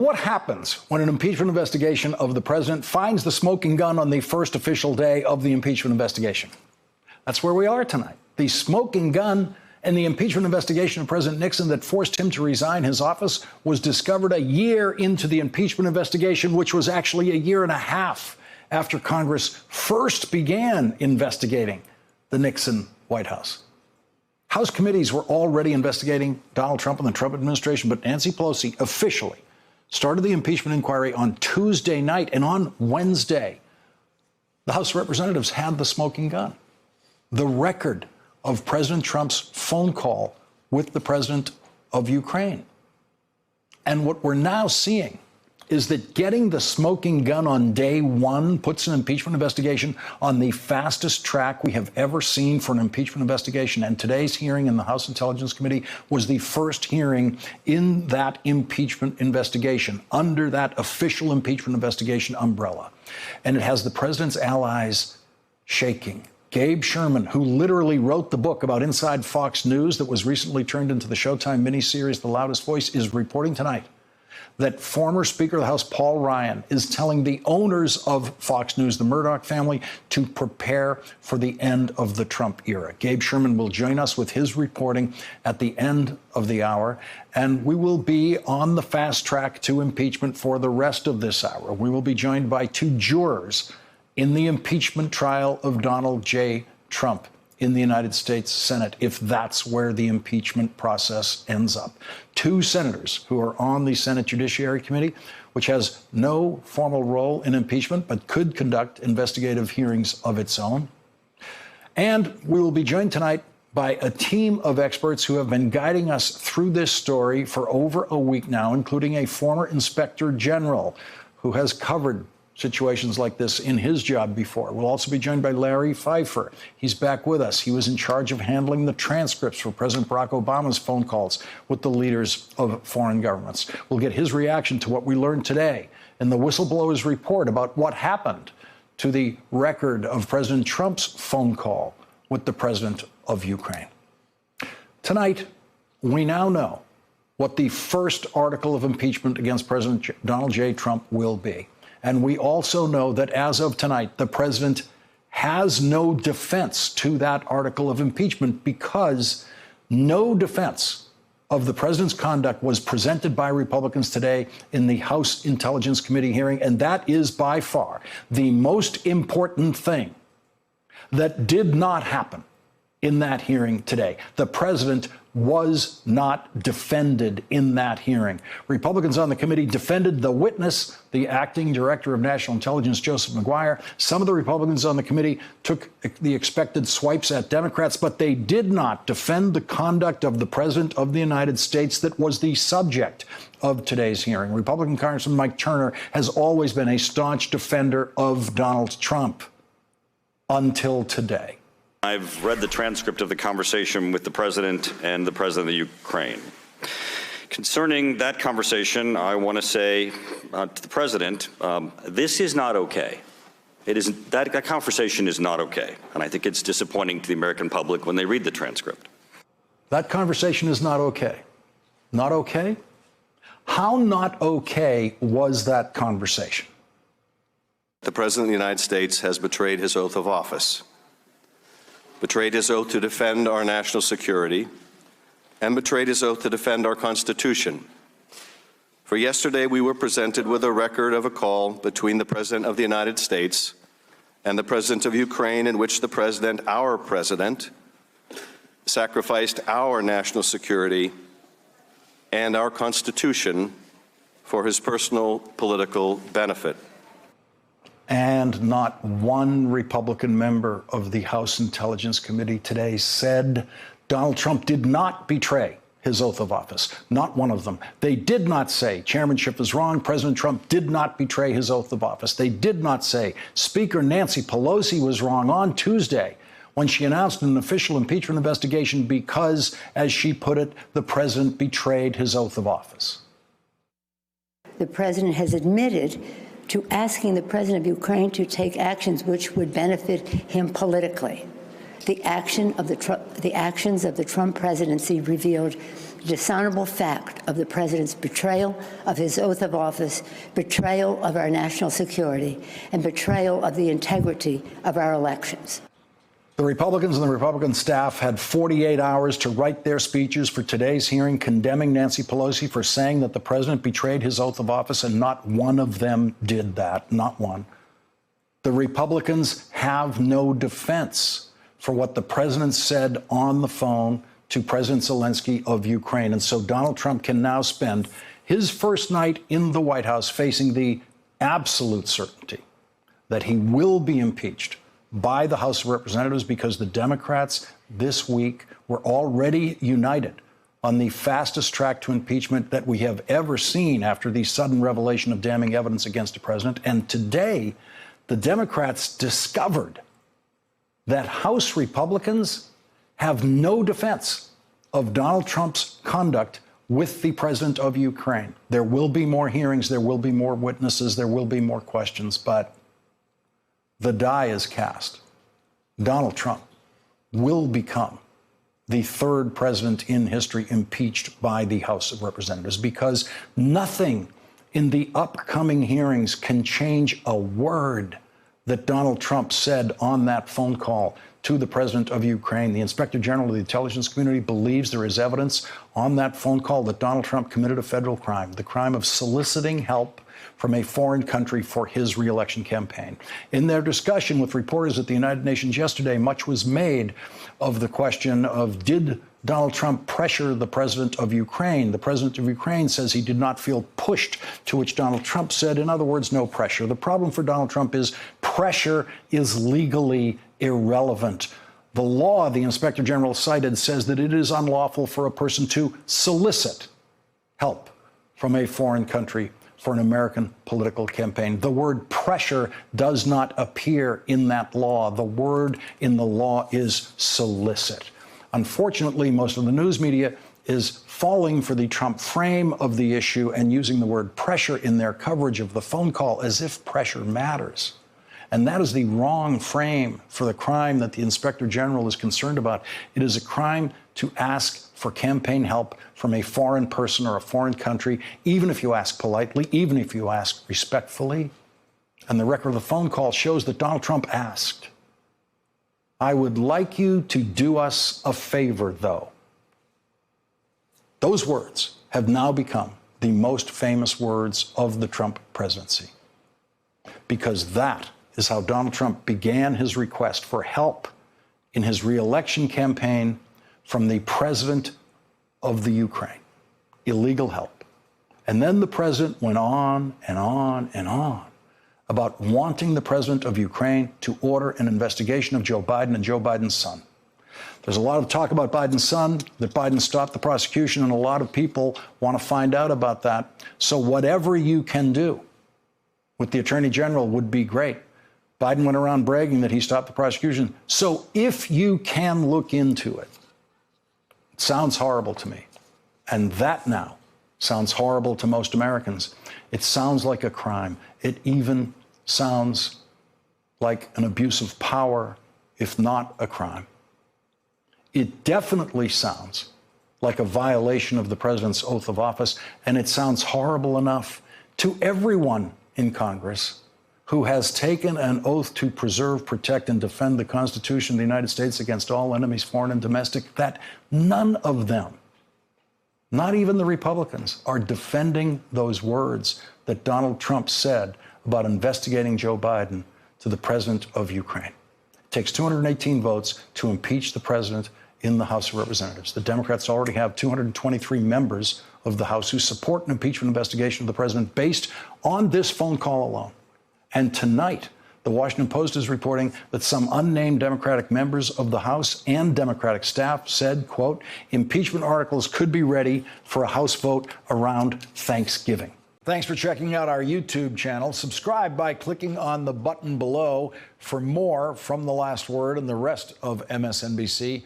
What happens when an impeachment investigation of the president finds the smoking gun on the first official day of the impeachment investigation? That's where we are tonight. The smoking gun and the impeachment investigation of President Nixon that forced him to resign his office was discovered a year into the impeachment investigation, which was actually a year and a half after Congress first began investigating the Nixon White House. House committees were already investigating Donald Trump and the Trump administration, but Nancy Pelosi officially started the impeachment inquiry on Tuesday night, and on Wednesday, the House of Representatives had the smoking gun. The record of President Trump's phone call with the president of Ukraine. And what we're now seeing is that getting the smoking gun on day one puts an impeachment investigation on the fastest track we have ever seen for an impeachment investigation. And today's hearing in the House Intelligence Committee was the first hearing in that impeachment investigation under that official impeachment investigation umbrella. And it has the president's allies shaking. Gabe Sherman, who literally wrote the book about Inside Fox News that was recently turned into the Showtime miniseries The Loudest Voice, is reporting tonight that former Speaker of the House Paul Ryan is telling the owners of Fox News, the Murdoch family, to prepare for the end of the Trump era. Gabe Sherman will join us with his reporting at the end of the hour, and we will be on the fast track to impeachment for the rest of this hour. We will be joined by two jurors in the impeachment trial of Donald J. Trump in the United States Senate, if that's where the impeachment process ends up. Two senators who are on the Senate Judiciary Committee, which has no formal role in impeachment, but could conduct investigative hearings of its own. And we will be joined tonight by a team of experts who have been guiding us through this story for over a week now, including a former inspector general who has covered situations like this in his job before. We'll also be joined by Larry Pfeiffer. He's back with us. He was in charge of handling the transcripts for President Barack Obama's phone calls with the leaders of foreign governments. We'll get his reaction to what we learned today in the whistleblower's report about what happened to the record of President Trump's phone call with the president of Ukraine. Tonight, we now know what the first article of impeachment against President Donald J. Trump will be. And we also know that as of tonight, the president has no defense to that article of impeachment because no defense of the president's conduct was presented by Republicans today in the House Intelligence Committee hearing. And that is by far the most important thing that did not happen in that hearing today. The president was not defended in that hearing. Republicans on the committee defended the witness, the acting director of national intelligence, Joseph Maguire. Some of the Republicans on the committee took the expected swipes at Democrats, but they did not defend the conduct of the president of the United States that was the subject of today's hearing. Republican Congressman Mike Turner has always been a staunch defender of Donald Trump until today. I've read the transcript of the conversation with the president and the president of Ukraine. Concerning that conversation, I want to say to the president, this is not okay. That conversation is not okay. And I think it's disappointing to the American public when they read the transcript. That conversation is not okay. Not okay? How not okay was that conversation? The president of the United States has betrayed his oath of office. Betrayed his oath to defend our national security, and betrayed his oath to defend our Constitution. For yesterday, we were presented with a record of a call between the President of the United States and the President of Ukraine in which the President, our President, sacrificed our national security and our Constitution for his personal political benefit. And not one Republican member of the House Intelligence Committee today said Donald Trump did not betray his oath of office. Not one of them. They did not say chairmanship is wrong. President Trump did not betray his oath of office. They did not say Speaker Nancy Pelosi was wrong on Tuesday when she announced an official impeachment investigation because, as she put it, the president betrayed his oath of office. The president has admitted to asking the president of Ukraine to take actions which would benefit him politically. The actions of the Trump presidency revealed the dishonorable fact of the president's betrayal of his oath of office, betrayal of our national security, and betrayal of the integrity of our elections. The Republicans and the Republican staff had 48 hours to write their speeches for today's hearing condemning Nancy Pelosi for saying that the president betrayed his oath of office, and not one of them did that, not one. The Republicans have no defense for what the president said on the phone to President Zelensky of Ukraine. And so Donald Trump can now spend his first night in the White House facing the absolute certainty that he will be impeached by the House of Representatives, because the Democrats this week were already united on the fastest track to impeachment that we have ever seen after the sudden revelation of damning evidence against the president. And today, the Democrats discovered that House Republicans have no defense of Donald Trump's conduct with the president of Ukraine. There will be more hearings, there will be more witnesses, there will be more questions, but the die is cast. Donald Trump will become the third president in history impeached by the House of Representatives, because nothing in the upcoming hearings can change a word that Donald Trump said on that phone call to the president of Ukraine. The Inspector General of the intelligence community believes there is evidence on that phone call that Donald Trump committed a federal crime, the crime of soliciting help from a foreign country for his reelection campaign. In their discussion with reporters at the United Nations yesterday, much was made of the question of, did Donald Trump pressure the president of Ukraine? The president of Ukraine says he did not feel pushed, to which Donald Trump said, in other words, no pressure. The problem for Donald Trump is pressure is legally irrelevant. The law the Inspector General cited says that it is unlawful for a person to solicit help from a foreign country for an American political campaign. The word pressure does not appear in that law. The word in the law is solicit. Unfortunately, most of the news media is falling for the Trump frame of the issue and using the word pressure in their coverage of the phone call as if pressure matters. And that is the wrong frame for the crime that the Inspector General is concerned about. It is a crime to ask for campaign help from a foreign person or a foreign country, even if you ask politely, even if you ask respectfully. And the record of the phone call shows that Donald Trump asked, "I would like you to do us a favor, though." Those words have now become the most famous words of the Trump presidency, because that is how Donald Trump began his request for help in his reelection campaign from the president of the Ukraine, illegal help. And then the president went on and on and on about wanting the president of Ukraine to order an investigation of Joe Biden and Joe Biden's son. There's a lot of talk about Biden's son, that Biden stopped the prosecution, and a lot of people want to find out about that. So whatever you can do with the Attorney General would be great. Biden went around bragging that he stopped the prosecution. So if you can look into it, it sounds horrible to me. And that now sounds horrible to most Americans. It sounds like a crime. It even sounds like an abuse of power, if not a crime. It definitely sounds like a violation of the president's oath of office, and it sounds horrible enough to everyone in Congress who has taken an oath to preserve, protect, and defend the Constitution of the United States against all enemies, foreign and domestic, that none of them, not even the Republicans, are defending those words that Donald Trump said about investigating Joe Biden to the president of Ukraine. It takes 218 votes to impeach the president in the House of Representatives. The Democrats already have 223 members of the House who support an impeachment investigation of the president based on this phone call alone. And tonight, the Washington Post is reporting that some unnamed Democratic members of the House and Democratic staff said, quote, impeachment articles could be ready for a House vote around Thanksgiving. Thanks for checking out our YouTube channel. Subscribe by clicking on the button below for more from The Last Word and the rest of MSNBC.